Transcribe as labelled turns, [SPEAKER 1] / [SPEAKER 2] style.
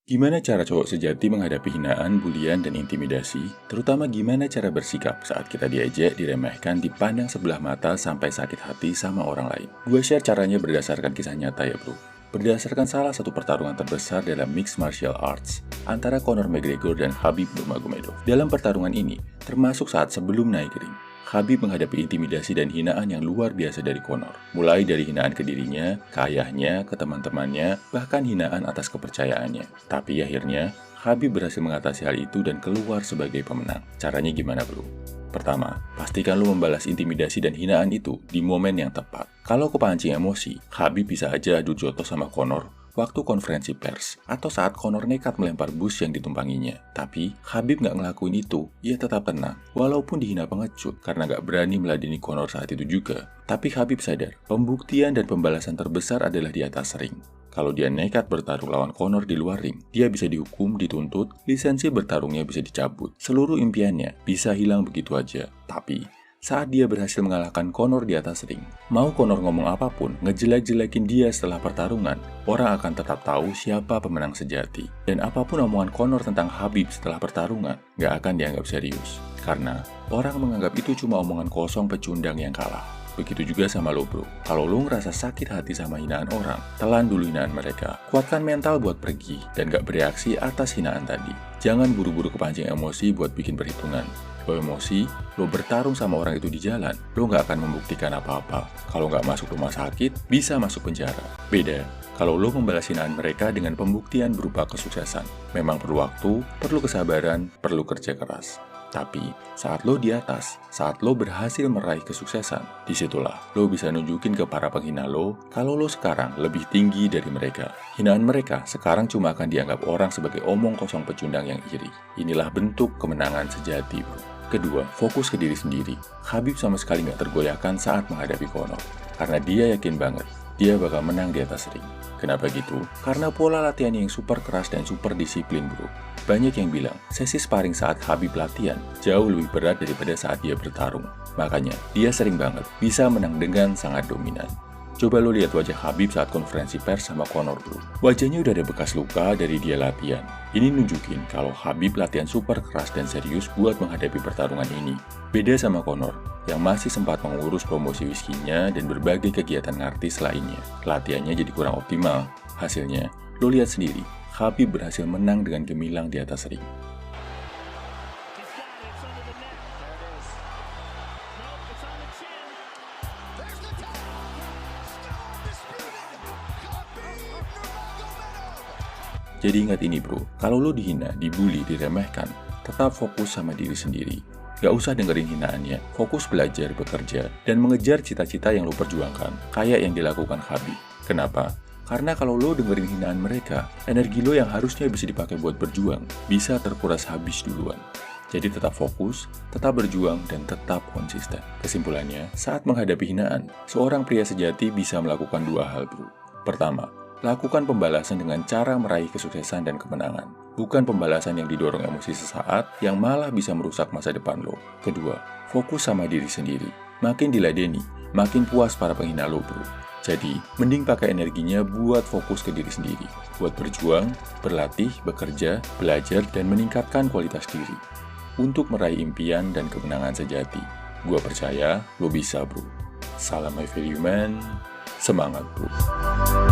[SPEAKER 1] Gimana cara cowok sejati menghadapi hinaan, bulian, dan intimidasi? Terutama gimana cara bersikap saat kita diejek, diremehkan, dipandang sebelah mata sampai sakit hati sama orang lain. Gue share caranya berdasarkan kisah nyata ya bro. Berdasarkan salah satu pertarungan terbesar dalam mixed martial arts antara Conor McGregor dan Khabib Nurmagomedov. Dalam pertarungan ini, termasuk saat sebelum naik ring, Khabib menghadapi intimidasi dan hinaan yang luar biasa dari Conor. Mulai dari hinaan ke dirinya, ke ayahnya, ke teman-temannya, bahkan hinaan atas kepercayaannya. Tapi akhirnya, Khabib berhasil mengatasi hal itu dan keluar sebagai pemenang. Caranya gimana bro? Pertama, pastikan lo membalas intimidasi dan hinaan itu di momen yang tepat. Kalau kepancing emosi, Khabib bisa aja adu jotos sama Conor waktu konferensi pers, atau saat Conor nekat melempar bus yang ditumpanginya. Tapi, Khabib nggak ngelakuin itu, ia tetap tenang, walaupun dihina pengecut karena nggak berani meladeni Conor saat itu juga. Tapi Khabib sadar, pembuktian dan pembalasan terbesar adalah di atas ring. Kalau dia nekat bertarung lawan Conor di luar ring, dia bisa dihukum, dituntut, lisensi bertarungnya bisa dicabut. Seluruh impiannya bisa hilang begitu aja. Tapi, saat dia berhasil mengalahkan Conor di atas ring, mau Conor ngomong apapun, ngejelek-jelekin dia setelah pertarungan, orang akan tetap tahu siapa pemenang sejati. Dan apapun omongan Conor tentang Khabib setelah pertarungan, nggak akan dianggap serius. Karena orang menganggap itu cuma omongan kosong pecundang yang kalah. Begitu juga sama lo bro, kalau lo ngerasa sakit hati sama hinaan orang, telan dulu hinaan mereka. Kuatkan mental buat pergi, dan gak bereaksi atas hinaan tadi. Jangan buru-buru kepancing emosi buat bikin perhitungan. Lo emosi, lo bertarung sama orang itu di jalan, lo gak akan membuktikan apa-apa. Kalau gak masuk rumah sakit, bisa masuk penjara. Beda, kalau lo membalas hinaan mereka dengan pembuktian berupa kesuksesan. Memang perlu waktu, perlu kesabaran, perlu kerja keras. Tapi, saat lo di atas, saat lo berhasil meraih kesuksesan, disitulah lo bisa nunjukin ke para penghina lo kalau lo sekarang lebih tinggi dari mereka. Hinaan mereka sekarang cuma akan dianggap orang sebagai omong kosong pecundang yang iri. Inilah bentuk kemenangan sejati, bro. Kedua, fokus ke diri sendiri. Khabib sama sekali nggak tergoyahkan saat menghadapi Conor. Karena dia yakin banget, dia bakal menang di atas ring. Kenapa gitu? Karena pola latihannya yang super keras dan super disiplin bro. Banyak yang bilang, sesi sparring saat Khabib latihan jauh lebih berat daripada saat dia bertarung. Makanya, dia sering banget bisa menang dengan sangat dominan. Coba lo lihat wajah Khabib saat konferensi pers sama Conor bro. Wajahnya udah ada bekas luka dari dia latihan. Ini nunjukin kalau Khabib latihan super keras dan serius buat menghadapi pertarungan ini. Beda sama Conor, yang masih sempat mengurus promosi whisky-nya dan berbagai kegiatan artis lainnya. Latihannya jadi kurang optimal. Hasilnya, lo lihat sendiri, Khabib berhasil menang dengan gemilang di atas ring. Jadi ingat ini bro, kalau lo dihina, dibully, diremehkan, tetap fokus sama diri sendiri. Gak usah dengerin hinaannya, fokus belajar, bekerja, dan mengejar cita-cita yang lo perjuangkan, kayak yang dilakukan Khabib. Kenapa? Karena kalau lo dengerin hinaan mereka, energi lo yang harusnya bisa dipakai buat berjuang, bisa terkuras habis duluan. Jadi tetap fokus, tetap berjuang, dan tetap konsisten. Kesimpulannya, saat menghadapi hinaan, seorang pria sejati bisa melakukan dua hal bro. Pertama, lakukan pembalasan dengan cara meraih kesuksesan dan kemenangan. Bukan pembalasan yang didorong emosi sesaat, yang malah bisa merusak masa depan lo. Kedua, fokus sama diri sendiri. Makin diladeni, makin puas para penghina lo bro. Jadi, mending pakai energinya buat fokus ke diri sendiri. Buat berjuang, berlatih, bekerja, belajar, dan meningkatkan kualitas diri. Untuk meraih impian dan kemenangan sejati. Gua percaya, lo bisa bro. Salam my value man, semangat bro.